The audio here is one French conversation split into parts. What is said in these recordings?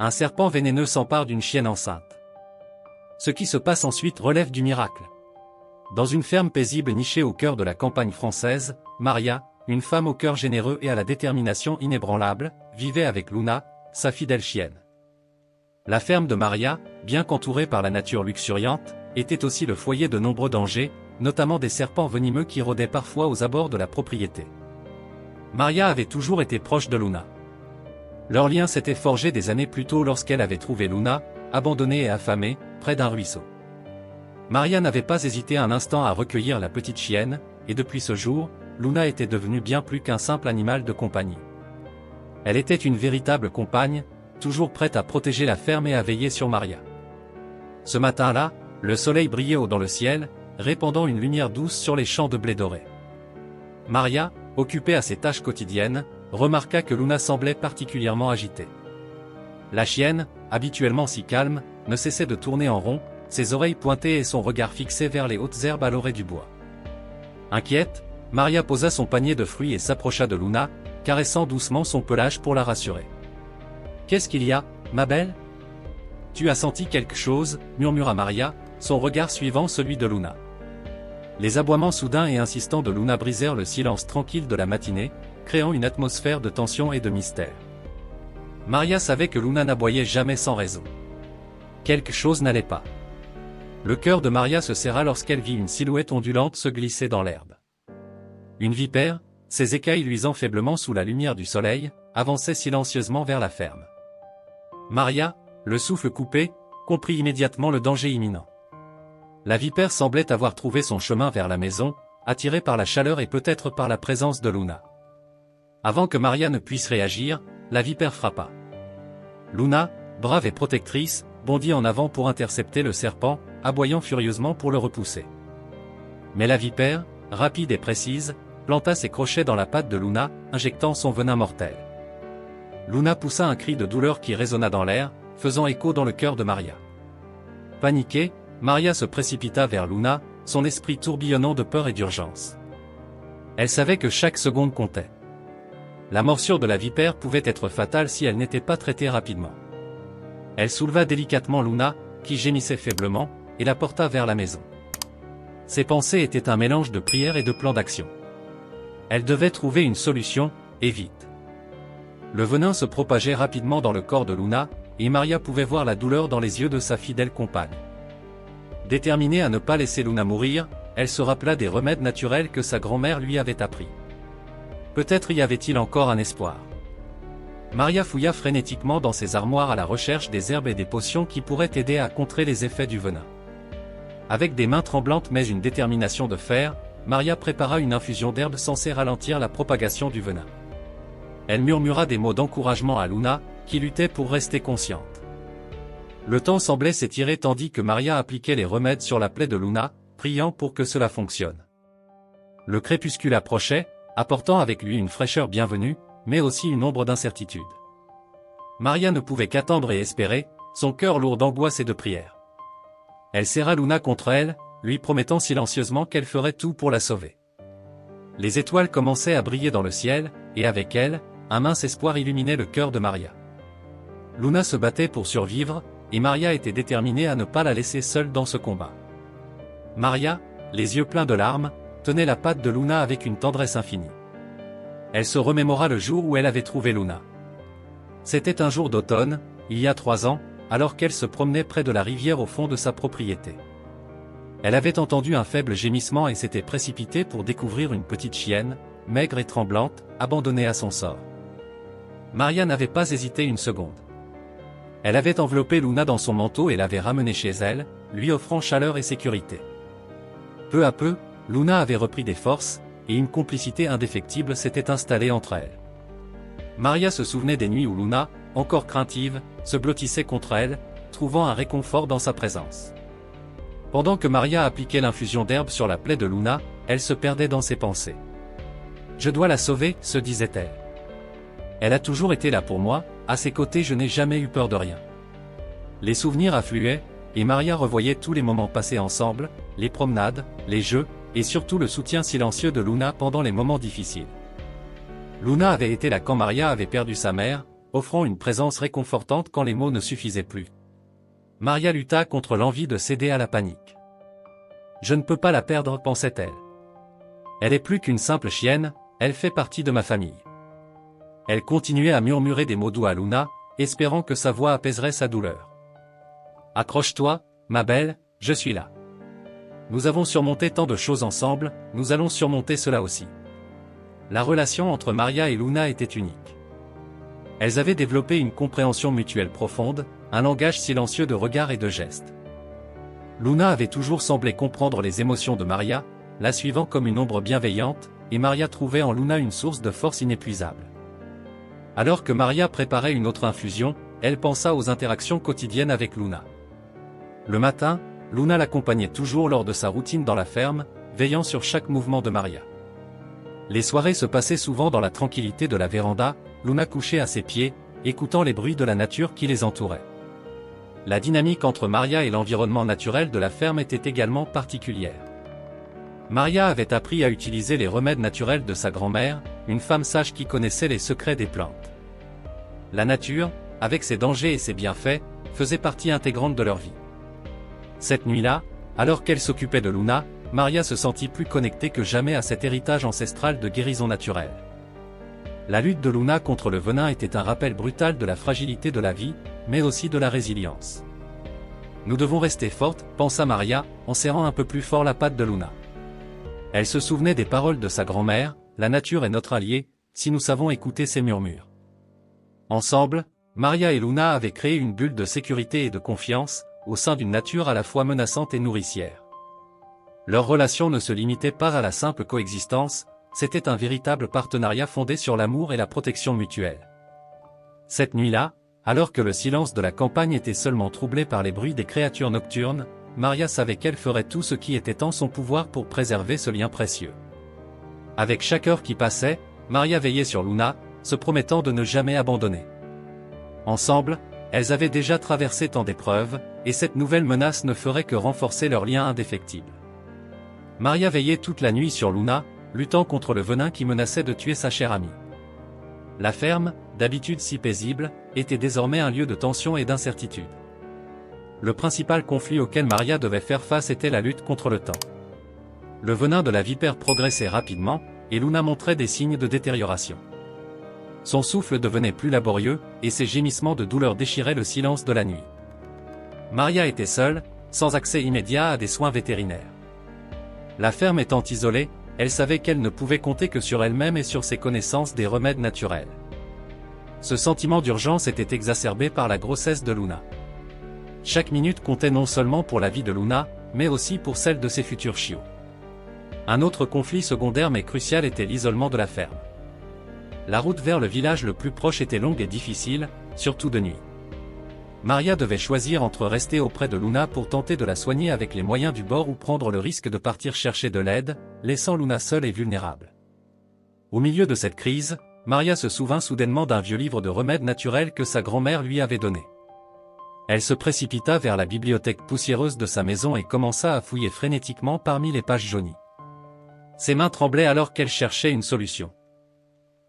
un serpent vénéneux s'empare d'une chienne enceinte. Ce qui se passe ensuite relève du miracle. Dans une ferme paisible nichée au cœur de la campagne française, Maria, une femme au cœur généreux et à la détermination inébranlable, vivait avec Luna, sa fidèle chienne. La ferme de Maria, bien qu'entourée par la nature luxuriante, était aussi le foyer de nombreux dangers, notamment des serpents venimeux qui rôdaient parfois aux abords de la propriété. Maria avait toujours été proche de Luna. Leur lien s'était forgé des années plus tôt lorsqu'elle avait trouvé Luna, abandonnée et affamée, près d'un ruisseau. Maria n'avait pas hésité un instant à recueillir la petite chienne, et depuis ce jour, Luna était devenue bien plus qu'un simple animal de compagnie. Elle était une véritable compagne, toujours prête à protéger la ferme et à veiller sur Maria. Ce matin-là, le soleil brillait haut dans le ciel, répandant une lumière douce sur les champs de blé doré. Maria, occupée à ses tâches quotidiennes, remarqua que Luna semblait particulièrement agitée. La chienne, habituellement si calme, ne cessait de tourner en rond, ses oreilles pointées et son regard fixé vers les hautes herbes à l'orée du bois. Inquiète, Maria posa son panier de fruits et s'approcha de Luna, caressant doucement son pelage pour la rassurer. « Qu'est-ce qu'il y a, ma belle ? Tu as senti quelque chose » murmura Maria, son regard suivant celui de Luna. Les aboiements soudains et insistants de Luna brisèrent le silence tranquille de la matinée, créant une atmosphère de tension et de mystère. Maria savait que Luna n'aboyait jamais sans raison. Quelque chose n'allait pas. Le cœur de Maria se serra lorsqu'elle vit une silhouette ondulante se glisser dans l'herbe. Une vipère, ses écailles luisant faiblement sous la lumière du soleil, avançait silencieusement vers la ferme. Maria, le souffle coupé, comprit immédiatement le danger imminent. La vipère semblait avoir trouvé son chemin vers la maison, attirée par la chaleur et peut-être par la présence de Luna. Avant que Maria ne puisse réagir, la vipère frappa. Luna, brave et protectrice, bondit en avant pour intercepter le serpent, aboyant furieusement pour le repousser. Mais la vipère, rapide et précise, planta ses crochets dans la patte de Luna, injectant son venin mortel. Luna poussa un cri de douleur qui résonna dans l'air, faisant écho dans le cœur de Maria. Paniquée, Maria se précipita vers Luna, son esprit tourbillonnant de peur et d'urgence. Elle savait que chaque seconde comptait. La morsure de la vipère pouvait être fatale si elle n'était pas traitée rapidement. Elle souleva délicatement Luna, qui gémissait faiblement, et la porta vers la maison. Ses pensées étaient un mélange de prières et de plans d'action. Elle devait trouver une solution, et vite. Le venin se propageait rapidement dans le corps de Luna, et Maria pouvait voir la douleur dans les yeux de sa fidèle compagne. Déterminée à ne pas laisser Luna mourir, elle se rappela des remèdes naturels que sa grand-mère lui avait appris. Peut-être y avait-il encore un espoir. Maria fouilla frénétiquement dans ses armoires à la recherche des herbes et des potions qui pourraient aider à contrer les effets du venin. Avec des mains tremblantes mais une détermination de fer, Maria prépara une infusion d'herbes censée ralentir la propagation du venin. Elle murmura des mots d'encouragement à Luna, qui luttait pour rester consciente. Le temps semblait s'étirer tandis que Maria appliquait les remèdes sur la plaie de Luna, priant pour que cela fonctionne. Le crépuscule approchait, apportant avec lui une fraîcheur bienvenue, mais aussi une ombre d'incertitude. Maria ne pouvait qu'attendre et espérer, son cœur lourd d'angoisse et de prière. Elle serra Luna contre elle, lui promettant silencieusement qu'elle ferait tout pour la sauver. Les étoiles commençaient à briller dans le ciel, et avec elles, un mince espoir illuminait le cœur de Maria. Luna se battait pour survivre, et Maria était déterminée à ne pas la laisser seule dans ce combat. Maria, les yeux pleins de larmes, tenait la patte de Luna avec une tendresse infinie. Elle se remémora le jour où elle avait trouvé Luna. C'était un jour d'automne, il y a 3 ans, alors qu'elle se promenait près de la rivière au fond de sa propriété. Elle avait entendu un faible gémissement et s'était précipitée pour découvrir une petite chienne, maigre et tremblante, abandonnée à son sort. Maria n'avait pas hésité une seconde. Elle avait enveloppé Luna dans son manteau et l'avait ramenée chez elle, lui offrant chaleur et sécurité. Peu à peu, Luna avait repris des forces, et une complicité indéfectible s'était installée entre elles. Maria se souvenait des nuits où Luna, encore craintive, se blottissait contre elle, trouvant un réconfort dans sa présence. Pendant que Maria appliquait l'infusion d'herbe sur la plaie de Luna, elle se perdait dans ses pensées. « Je dois la sauver », se disait-elle. « Elle a toujours été là pour moi, à ses côtés je n'ai jamais eu peur de rien. » Les souvenirs affluaient, et Maria revoyait tous les moments passés ensemble, les promenades, les jeux, et surtout le soutien silencieux de Luna pendant les moments difficiles. Luna avait été là quand Maria avait perdu sa mère, offrant une présence réconfortante quand les mots ne suffisaient plus. Maria lutta contre l'envie de céder à la panique. Je ne peux pas la perdre, pensait-elle. Elle est plus qu'une simple chienne, elle fait partie de ma famille. Elle continuait à murmurer des mots doux à Luna, espérant que sa voix apaiserait sa douleur. Accroche-toi, ma belle, je suis là. Nous avons surmonté tant de choses ensemble, nous allons surmonter cela aussi. La relation entre Maria et Luna était unique. Elles avaient développé une compréhension mutuelle profonde, un langage silencieux de regards et de gestes. Luna avait toujours semblé comprendre les émotions de Maria, la suivant comme une ombre bienveillante, et Maria trouvait en Luna une source de force inépuisable. Alors que Maria préparait une autre infusion, elle pensa aux interactions quotidiennes avec Luna. Le matin, Luna l'accompagnait toujours lors de sa routine dans la ferme, veillant sur chaque mouvement de Maria. Les soirées se passaient souvent dans la tranquillité de la véranda, Luna couchée à ses pieds, écoutant les bruits de la nature qui les entourait. La dynamique entre Maria et l'environnement naturel de la ferme était également particulière. Maria avait appris à utiliser les remèdes naturels de sa grand-mère, une femme sage qui connaissait les secrets des plantes. La nature, avec ses dangers et ses bienfaits, faisait partie intégrante de leur vie. Cette nuit-là, alors qu'elle s'occupait de Luna, Maria se sentit plus connectée que jamais à cet héritage ancestral de guérison naturelle. La lutte de Luna contre le venin était un rappel brutal de la fragilité de la vie, mais aussi de la résilience. Nous devons rester fortes, pensa Maria, en serrant un peu plus fort la patte de Luna. Elle se souvenait des paroles de sa grand-mère, la nature est notre allié, si nous savons écouter ses murmures. Ensemble, Maria et Luna avaient créé une bulle de sécurité et de confiance, au sein d'une nature à la fois menaçante et nourricière. Leur relation ne se limitait pas à la simple coexistence, c'était un véritable partenariat fondé sur l'amour et la protection mutuelle. Cette nuit-là, alors que le silence de la campagne était seulement troublé par les bruits des créatures nocturnes, Maria savait qu'elle ferait tout ce qui était en son pouvoir pour préserver ce lien précieux. Avec chaque heure qui passait, Maria veillait sur Luna, se promettant de ne jamais abandonner. Ensemble, elles avaient déjà traversé tant d'épreuves, et cette nouvelle menace ne ferait que renforcer leur lien indéfectible. Maria veillait toute la nuit sur Luna, luttant contre le venin qui menaçait de tuer sa chère amie. La ferme, d'habitude si paisible, était désormais un lieu de tension et d'incertitude. Le principal conflit auquel Maria devait faire face était la lutte contre le temps. Le venin de la vipère progressait rapidement, et Luna montrait des signes de détérioration. Son souffle devenait plus laborieux, et ses gémissements de douleur déchiraient le silence de la nuit. Maria était seule, sans accès immédiat à des soins vétérinaires. La ferme étant isolée, elle savait qu'elle ne pouvait compter que sur elle-même et sur ses connaissances des remèdes naturels. Ce sentiment d'urgence était exacerbé par la grossesse de Luna. Chaque minute comptait non seulement pour la vie de Luna, mais aussi pour celle de ses futurs chiots. Un autre conflit secondaire mais crucial était l'isolement de la ferme. La route vers le village le plus proche était longue et difficile, surtout de nuit. Maria devait choisir entre rester auprès de Luna pour tenter de la soigner avec les moyens du bord ou prendre le risque de partir chercher de l'aide, laissant Luna seule et vulnérable. Au milieu de cette crise, Maria se souvint soudainement d'un vieux livre de remèdes naturels que sa grand-mère lui avait donné. Elle se précipita vers la bibliothèque poussiéreuse de sa maison et commença à fouiller frénétiquement parmi les pages jaunies. Ses mains tremblaient alors qu'elle cherchait une solution.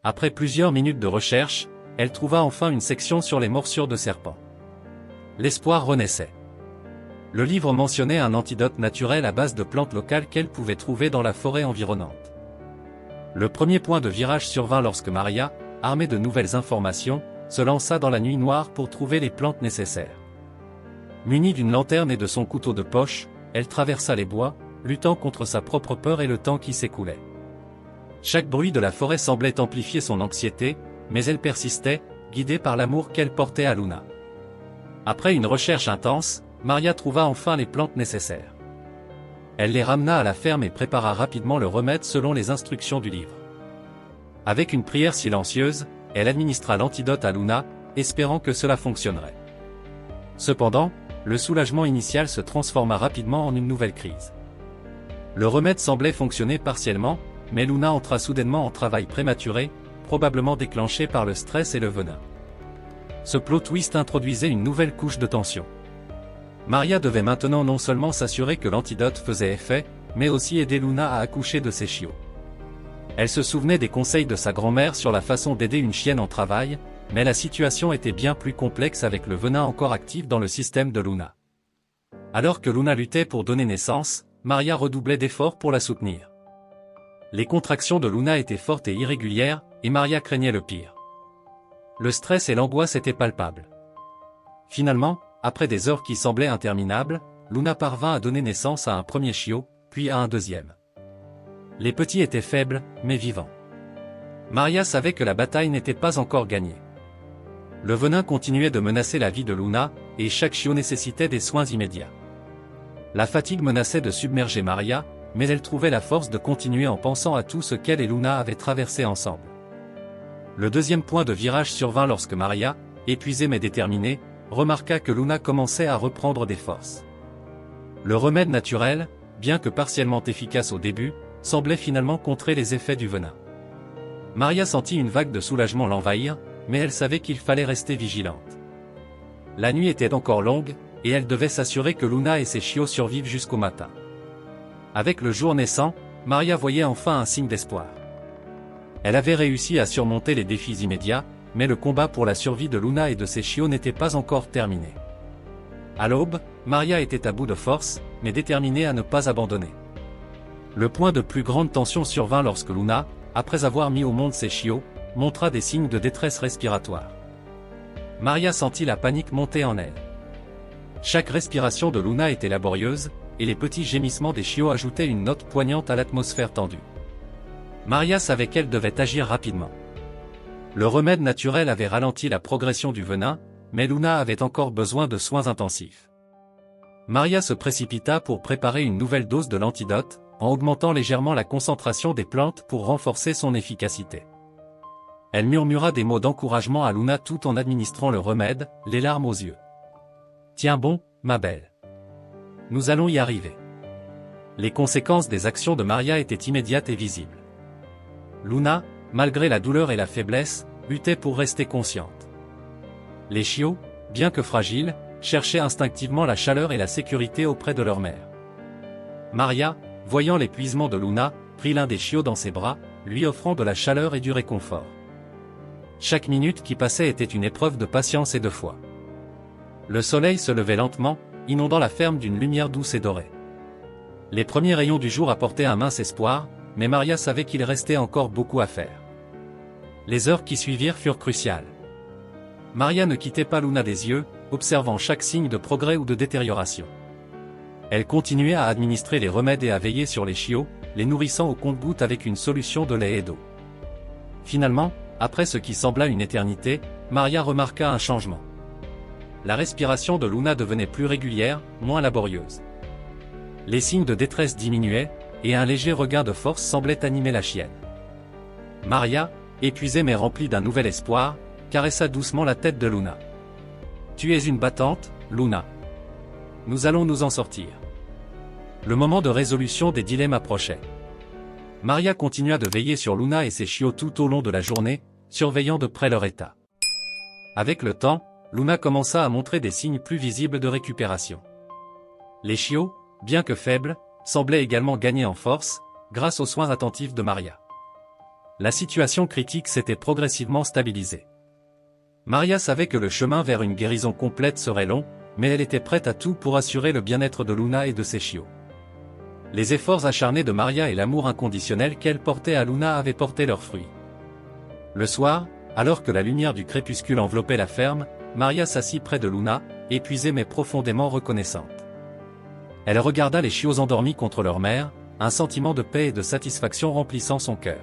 Après plusieurs minutes de recherche, elle trouva enfin une section sur les morsures de serpents. L'espoir renaissait. Le livre mentionnait un antidote naturel à base de plantes locales qu'elle pouvait trouver dans la forêt environnante. Le premier point de virage survint lorsque Maria, armée de nouvelles informations, se lança dans la nuit noire pour trouver les plantes nécessaires. Munie d'une lanterne et de son couteau de poche, elle traversa les bois, luttant contre sa propre peur et le temps qui s'écoulait. Chaque bruit de la forêt semblait amplifier son anxiété, mais elle persistait, guidée par l'amour qu'elle portait à Luna. Après une recherche intense, Maria trouva enfin les plantes nécessaires. Elle les ramena à la ferme et prépara rapidement le remède selon les instructions du livre. Avec une prière silencieuse, elle administra l'antidote à Luna, espérant que cela fonctionnerait. Cependant, le soulagement initial se transforma rapidement en une nouvelle crise. Le remède semblait fonctionner partiellement, mais Luna entra soudainement en travail prématuré, probablement déclenché par le stress et le venin. Ce plot twist introduisait une nouvelle couche de tension. Maria devait maintenant non seulement s'assurer que l'antidote faisait effet, mais aussi aider Luna à accoucher de ses chiots. Elle se souvenait des conseils de sa grand-mère sur la façon d'aider une chienne en travail, mais la situation était bien plus complexe avec le venin encore actif dans le système de Luna. Alors que Luna luttait pour donner naissance, Maria redoublait d'efforts pour la soutenir. Les contractions de Luna étaient fortes et irrégulières, et Maria craignait le pire. Le stress et l'angoisse étaient palpables. Finalement, après des heures qui semblaient interminables, Luna parvint à donner naissance à un premier chiot, puis à un deuxième. Les petits étaient faibles, mais vivants. Maria savait que la bataille n'était pas encore gagnée. Le venin continuait de menacer la vie de Luna, et chaque chiot nécessitait des soins immédiats. La fatigue menaçait de submerger Maria, mais elle trouvait la force de continuer en pensant à tout ce qu'elle et Luna avaient traversé ensemble. Le deuxième point de virage survint lorsque Maria, épuisée mais déterminée, remarqua que Luna commençait à reprendre des forces. Le remède naturel, bien que partiellement efficace au début, semblait finalement contrer les effets du venin. Maria sentit une vague de soulagement l'envahir, mais elle savait qu'il fallait rester vigilante. La nuit était encore longue, et elle devait s'assurer que Luna et ses chiots survivent jusqu'au matin. Avec le jour naissant, Maria voyait enfin un signe d'espoir. Elle avait réussi à surmonter les défis immédiats, mais le combat pour la survie de Luna et de ses chiots n'était pas encore terminé. À l'aube, Maria était à bout de force, mais déterminée à ne pas abandonner. Le point de plus grande tension survint lorsque Luna, après avoir mis au monde ses chiots, montra des signes de détresse respiratoire. Maria sentit la panique monter en elle. Chaque respiration de Luna était laborieuse, et les petits gémissements des chiots ajoutaient une note poignante à l'atmosphère tendue. Maria savait qu'elle devait agir rapidement. Le remède naturel avait ralenti la progression du venin, mais Luna avait encore besoin de soins intensifs. Maria se précipita pour préparer une nouvelle dose de l'antidote, en augmentant légèrement la concentration des plantes pour renforcer son efficacité. Elle murmura des mots d'encouragement à Luna tout en administrant le remède, les larmes aux yeux. « Tiens bon, ma belle. Nous allons y arriver. » Les conséquences des actions de Maria étaient immédiates et visibles. Luna, malgré la douleur et la faiblesse, luttait pour rester consciente. Les chiots, bien que fragiles, cherchaient instinctivement la chaleur et la sécurité auprès de leur mère. Maria, voyant l'épuisement de Luna, prit l'un des chiots dans ses bras, lui offrant de la chaleur et du réconfort. Chaque minute qui passait était une épreuve de patience et de foi. Le soleil se levait lentement, inondant la ferme d'une lumière douce et dorée. Les premiers rayons du jour apportaient un mince espoir, mais Maria savait qu'il restait encore beaucoup à faire. Les heures qui suivirent furent cruciales. Maria ne quittait pas Luna des yeux, observant chaque signe de progrès ou de détérioration. Elle continuait à administrer les remèdes et à veiller sur les chiots, les nourrissant au compte-gouttes avec une solution de lait et d'eau. Finalement, après ce qui sembla une éternité, Maria remarqua un changement. La respiration de Luna devenait plus régulière, moins laborieuse. Les signes de détresse diminuaient, et un léger regain de force semblait animer la chienne. Maria, épuisée mais remplie d'un nouvel espoir, caressa doucement la tête de Luna. « Tu es une battante, Luna. Nous allons nous en sortir. » Le moment de résolution des dilemmes approchait. Maria continua de veiller sur Luna et ses chiots tout au long de la journée, surveillant de près leur état. Avec le temps, Luna commença à montrer des signes plus visibles de récupération. Les chiots, bien que faibles, semblaient également gagner en force, grâce aux soins attentifs de Maria. La situation critique s'était progressivement stabilisée. Maria savait que le chemin vers une guérison complète serait long, mais elle était prête à tout pour assurer le bien-être de Luna et de ses chiots. Les efforts acharnés de Maria et l'amour inconditionnel qu'elle portait à Luna avaient porté leurs fruits. Le soir, alors que la lumière du crépuscule enveloppait la ferme, Maria s'assit près de Luna, épuisée mais profondément reconnaissante. Elle regarda les chiots endormis contre leur mère, un sentiment de paix et de satisfaction remplissant son cœur.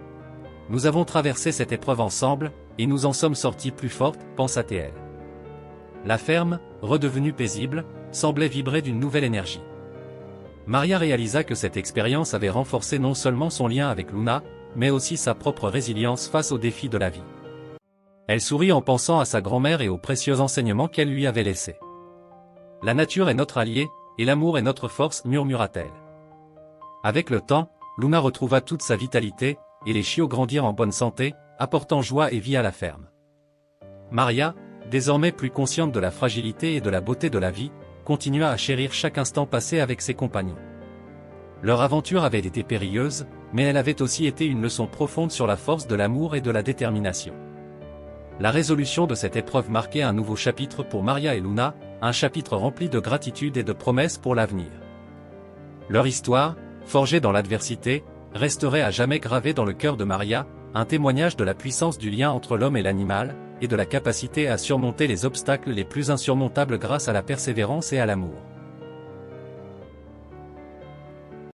« Nous avons traversé cette épreuve ensemble, et nous en sommes sortis plus fortes, pensa-t-elle. La ferme, redevenue paisible, semblait vibrer d'une nouvelle énergie. Maria réalisa que cette expérience avait renforcé non seulement son lien avec Luna, mais aussi sa propre résilience face aux défis de la vie. Elle sourit en pensant à sa grand-mère et aux précieux enseignements qu'elle lui avait laissés. « La nature est notre allié, et l'amour est notre force, murmura-t-elle. » Avec le temps, Luna retrouva toute sa vitalité, et les chiots grandirent en bonne santé, apportant joie et vie à la ferme. Maria, désormais plus consciente de la fragilité et de la beauté de la vie, continua à chérir chaque instant passé avec ses compagnons. Leur aventure avait été périlleuse, mais elle avait aussi été une leçon profonde sur la force de l'amour et de la détermination. La résolution de cette épreuve marquait un nouveau chapitre pour Maria et Luna, un chapitre rempli de gratitude et de promesses pour l'avenir. Leur histoire, forgée dans l'adversité, resterait à jamais gravée dans le cœur de Maria, un témoignage de la puissance du lien entre l'homme et l'animal, et de la capacité à surmonter les obstacles les plus insurmontables grâce à la persévérance et à l'amour.